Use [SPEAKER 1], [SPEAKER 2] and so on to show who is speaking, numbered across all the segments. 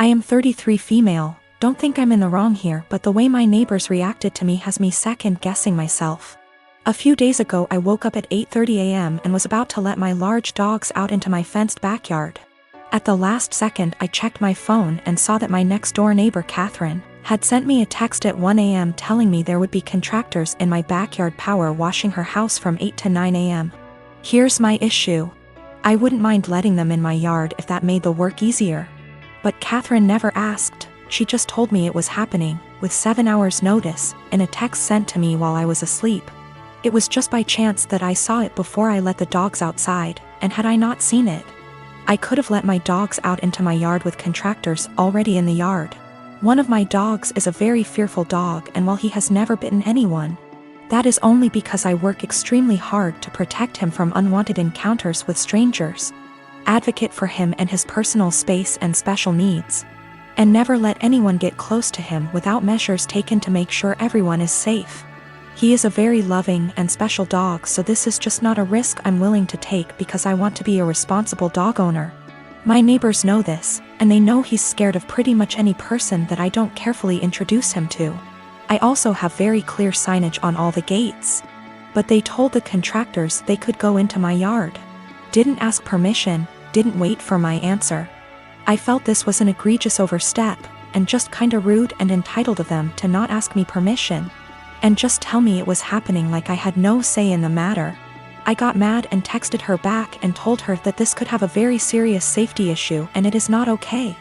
[SPEAKER 1] I am 33 female, don't think I'm in the wrong here, but the way my neighbors reacted to me has me second-guessing myself. A few days ago I woke up at 8:30 a.m. and was about to let my large dogs out into my fenced backyard. At the last second I checked my phone and saw that my next-door neighbor Catherine had sent me a text at 1 a.m. telling me there would be contractors in my backyard power washing her house from 8 to 9 a.m. Here's my issue. I wouldn't mind letting them in my yard if that made the work easier. But Catherine never asked, she just told me it was happening, with 7 hours notice, in a text sent to me while I was asleep. It was just by chance that I saw it before I let the dogs outside, and had I not seen it, I could have let my dogs out into my yard with contractors already in the yard. One of my dogs is a very fearful dog, and while he has never bitten anyone, that is only because I work extremely hard to protect him from unwanted encounters with strangers, advocate for him and his personal space and special needs, and never let anyone get close to him without measures taken to make sure everyone is safe. He is a very loving and special dog, so this is just not a risk I'm willing to take because I want to be a responsible dog owner. My neighbors know this, and they know he's scared of pretty much any person that I don't carefully introduce him to. I also have very clear signage on all the gates. But they told the contractors they could go into my yard. Didn't ask permission, didn't wait for my answer. I felt this was an egregious overstep, and just kinda rude and entitled of them to not ask me permission, and just tell me it was happening like I had no say in the matter. I got mad and texted her back and told her that this could have a very serious safety issue and it is not okay,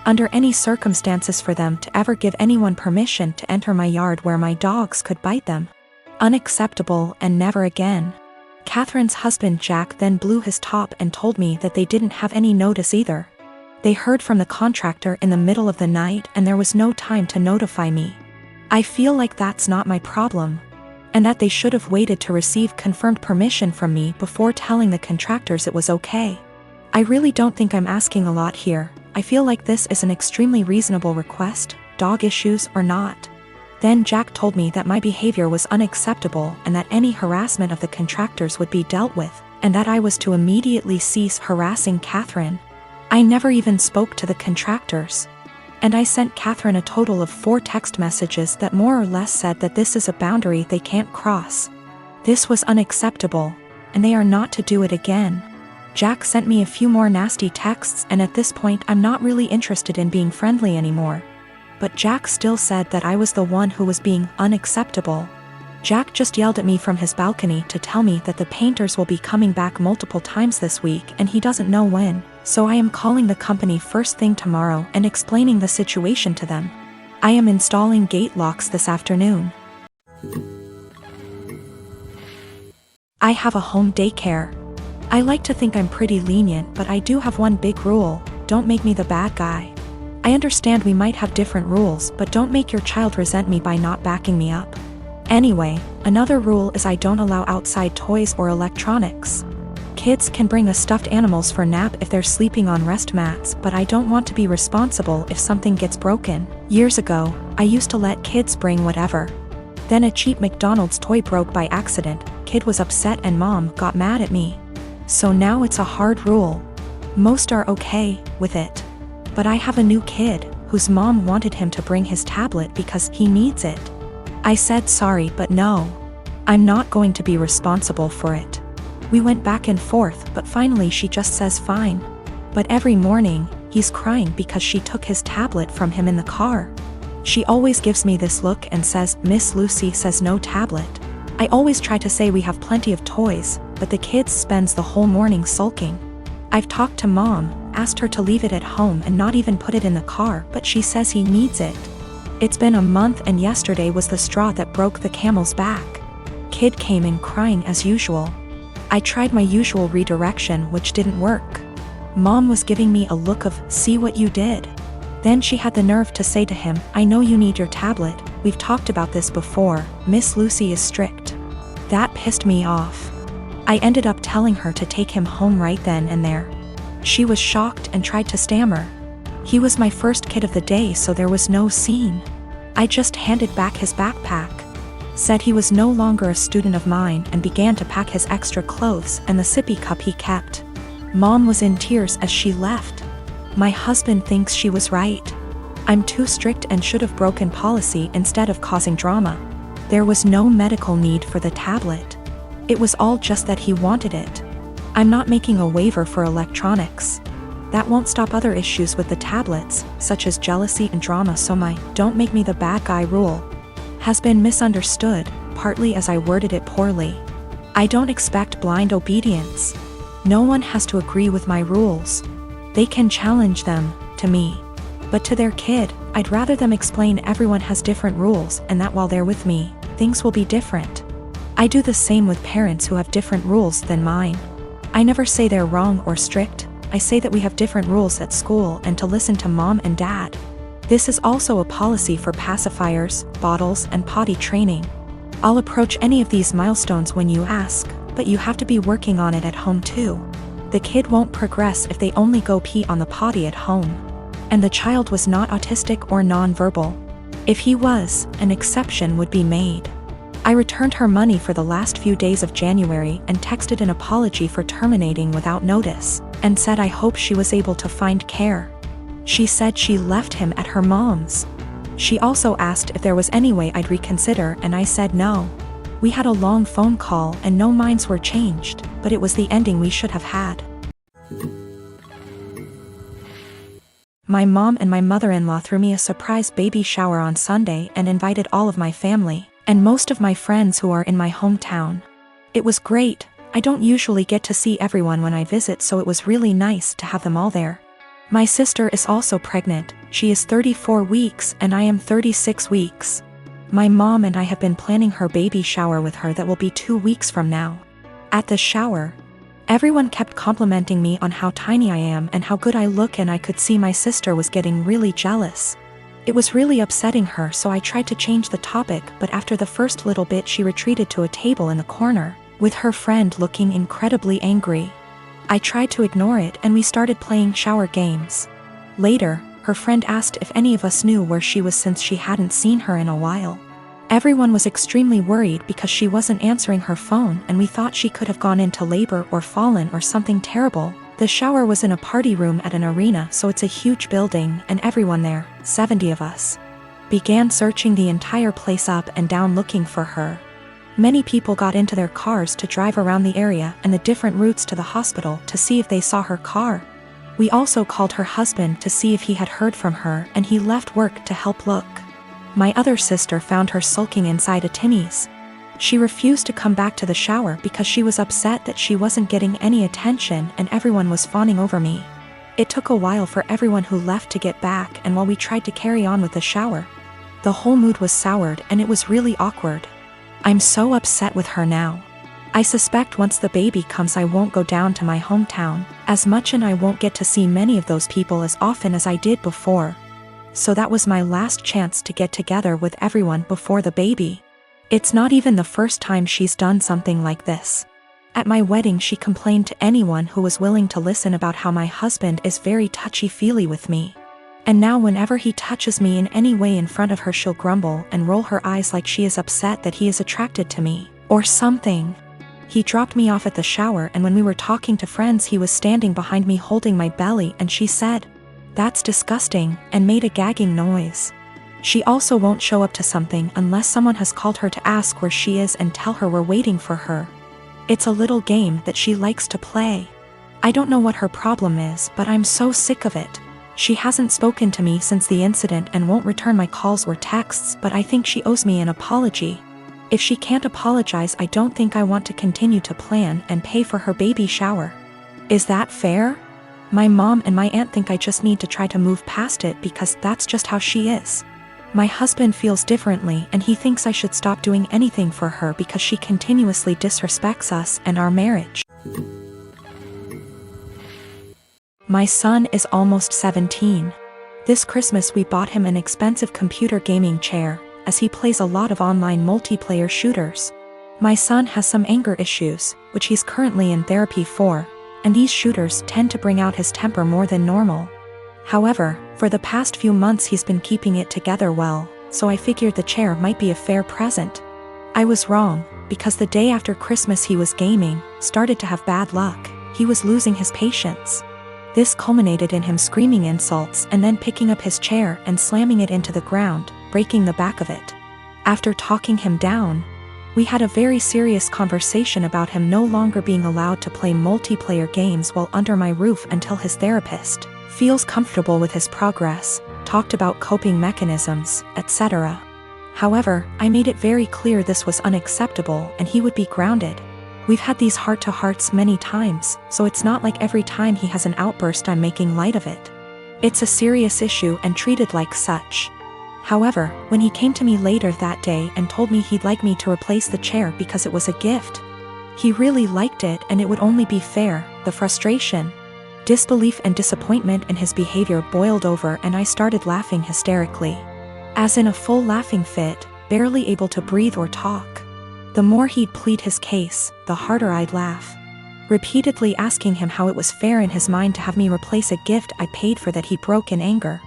[SPEAKER 1] under any circumstances, for them to ever give anyone permission to enter my yard where my dogs could bite them. Unacceptable, and never again. Catherine's husband Jack then blew his top and told me that they didn't have any notice either. They heard from the contractor in the middle of the night and there was no time to notify me. I feel like that's not my problem, and that they should have waited to receive confirmed permission from me before telling the contractors it was okay. I really don't think I'm asking a lot here. I feel like this is an extremely reasonable request, dog issues or not. Then Jack told me that my behavior was unacceptable and that any harassment of the contractors would be dealt with, and that I was to immediately cease harassing Catherine. I never even spoke to the contractors. And I sent Catherine a total of 4 text messages that more or less said that this is a boundary they can't cross. This was unacceptable, and they are not to do it again. Jack sent me a few more nasty texts, and at this point I'm not really interested in being friendly anymore. But Jack still said that I was the one who was being unacceptable. Jack just yelled at me from his balcony to tell me that the painters will be coming back multiple times this week and he doesn't know when, so I am calling the company first thing tomorrow and explaining the situation to them. I am installing gate locks this afternoon. I have a home daycare. I like to think I'm pretty lenient, but I do have one big rule: don't make me the bad guy. I understand we might have different rules, but don't make your child resent me by not backing me up. Anyway, another rule is I don't allow outside toys or electronics. Kids can bring the stuffed animals for nap if they're sleeping on rest mats, but I don't want to be responsible if something gets broken. Years ago, I used to let kids bring whatever. Then a cheap McDonald's toy broke by accident, kid was upset and mom got mad at me. So now it's a hard rule. Most are okay with it. But I have a new kid, whose mom wanted him to bring his tablet because he needs it. I said sorry, but no. I'm not going to be responsible for it. We went back and forth, but finally she just says fine. But every morning, he's crying because she took his tablet from him in the car. She always gives me this look and says, "Miss Lucy says no tablet." I always try to say we have plenty of toys, but the kid spends the whole morning sulking. I've talked to mom, asked her to leave it at home and not even put it in the car, but she says he needs it. It's been a month and yesterday was the straw that broke the camel's back. Kid came in crying as usual. I tried my usual redirection, which didn't work. Mom was giving me a look of, "See what you did?" Then she had the nerve to say to him, "I know you need your tablet, we've talked about this before, Miss Lucy is strict." That pissed me off. I ended up telling her to take him home right then and there. She was shocked and tried to stammer. He was my first kid of the day, so there was no scene. I just handed back his backpack, said he was no longer a student of mine, and began to pack his extra clothes and the sippy cup he kept. Mom was in tears as she left. My husband thinks she was right. I'm too strict and should have broken policy instead of causing drama. There was no medical need for the tablet. It was all just that he wanted it. I'm not making a waiver for electronics. That won't stop other issues with the tablets, such as jealousy and drama, so my "don't make me the bad guy" rule has been misunderstood, partly as I worded it poorly. I don't expect blind obedience. No one has to agree with my rules. They can challenge them, to me. But to their kid, I'd rather them explain everyone has different rules and that while they're with me, things will be different. I do the same with parents who have different rules than mine. I never say they're wrong or strict. I say that we have different rules at school and to listen to mom and dad. This is also a policy for pacifiers, bottles, and potty training. I'll approach any of these milestones when you ask, but you have to be working on it at home too. The kid won't progress if they only go pee on the potty at home. And the child was not autistic or non-verbal. If he was, an exception would be made. I returned her money for the last few days of January and texted an apology for terminating without notice, and said I hope she was able to find care. She said she left him at her mom's. She also asked if there was any way I'd reconsider, and I said no. We had a long phone call and no minds were changed, but it was the ending we should have had. My mom and my mother-in-law threw me a surprise baby shower on Sunday and invited all of my family and most of my friends who are in my hometown. It was great. I don't usually get to see everyone when I visit, so it was really nice to have them all there. My sister is also pregnant. She is 34 weeks and I am 36 weeks. My mom and I have been planning her baby shower with her that will be 2 weeks from now. At the shower, everyone kept complimenting me on how tiny I am and how good I look, and I could see my sister was getting really jealous. It was really upsetting her, so I tried to change the topic, but after the first little bit she retreated to a table in the corner, with her friend looking incredibly angry. I tried to ignore it and we started playing shower games. Later, her friend asked if any of us knew where she was since she hadn't seen her in a while. Everyone was extremely worried because she wasn't answering her phone and we thought she could have gone into labor or fallen or something terrible. The shower was in a party room at an arena, so it's a huge building, and everyone there, 70 of us, began searching the entire place up and down looking for her. Many people got into their cars to drive around the area and the different routes to the hospital to see if they saw her car. We also called her husband to see if he had heard from her, and he left work to help look. My other sister found her sulking inside a Timmy's. She refused to come back to the shower because she was upset that she wasn't getting any attention and everyone was fawning over me. It took a while for everyone who left to get back, and while we tried to carry on with the shower, the whole mood was soured and it was really awkward. I'm so upset with her now. I suspect once the baby comes I won't go down to my hometown as much, and I won't get to see many of those people as often as I did before. So that was my last chance to get together with everyone before the baby. It's not even the first time she's done something like this. At my wedding she complained to anyone who was willing to listen about how my husband is very touchy-feely with me. And now whenever he touches me in any way in front of her she'll grumble and roll her eyes like she is upset that he is attracted to me, or something. He dropped me off at the shower, and when we were talking to friends he was standing behind me holding my belly, and she said, "That's disgusting," and made a gagging noise. She also won't show up to something unless someone has called her to ask where she is and tell her we're waiting for her. It's a little game that she likes to play. I don't know what her problem is, but I'm so sick of it. She hasn't spoken to me since the incident and won't return my calls or texts, but I think she owes me an apology. If she can't apologize, I don't think I want to continue to plan and pay for her baby shower. Is that fair? My mom and my aunt think I just need to try to move past it because that's just how she is. My husband feels differently, and he thinks I should stop doing anything for her because she continuously disrespects us and our marriage. My son is almost 17. This Christmas we bought him an expensive computer gaming chair, as he plays a lot of online multiplayer shooters. My son has some anger issues, which he's currently in therapy for, and these shooters tend to bring out his temper more than normal. However, for the past few months he's been keeping it together well, so I figured the chair might be a fair present. I was wrong, because the day after Christmas he was gaming, started to have bad luck. He was losing his patience. This culminated in him screaming insults and then picking up his chair and slamming it into the ground, breaking the back of it. After talking him down, we had a very serious conversation about him no longer being allowed to play multiplayer games while under my roof until his therapist feels comfortable with his progress, talked about coping mechanisms, etc. However, I made it very clear this was unacceptable and he would be grounded. We've had these heart-to-hearts many times, so it's not like every time he has an outburst I'm making light of it. It's a serious issue and treated like such. However, when he came to me later that day and told me he'd like me to replace the chair because it was a gift, he really liked it and it would only be fair, the frustration, disbelief and disappointment in his behavior boiled over and I started laughing hysterically. As in a full laughing fit, barely able to breathe or talk. The more he'd plead his case, the harder I'd laugh. Repeatedly asking him how it was fair in his mind to have me replace a gift I paid for that he broke in anger.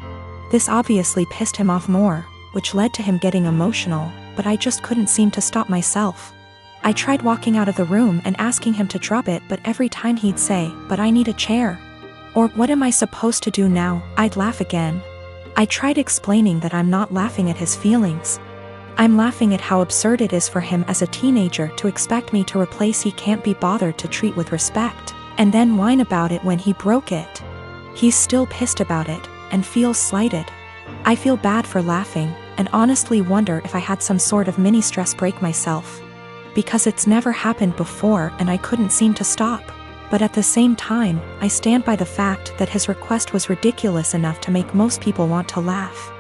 [SPEAKER 1] This obviously pissed him off more, which led to him getting emotional, but I just couldn't seem to stop myself. I tried walking out of the room and asking him to drop it, but every time he'd say, "But I need a chair," or "What am I supposed to do now?" I'd laugh again. I tried explaining that I'm not laughing at his feelings. I'm laughing at how absurd it is for him as a teenager to expect me to replace he can't be bothered to treat with respect, and then whine about it when he broke it. He's still pissed about it, and feels slighted. I feel bad for laughing, and honestly wonder if I had some sort of mini stress break myself. Because it's never happened before and I couldn't seem to stop. But at the same time, I stand by the fact that his request was ridiculous enough to make most people want to laugh.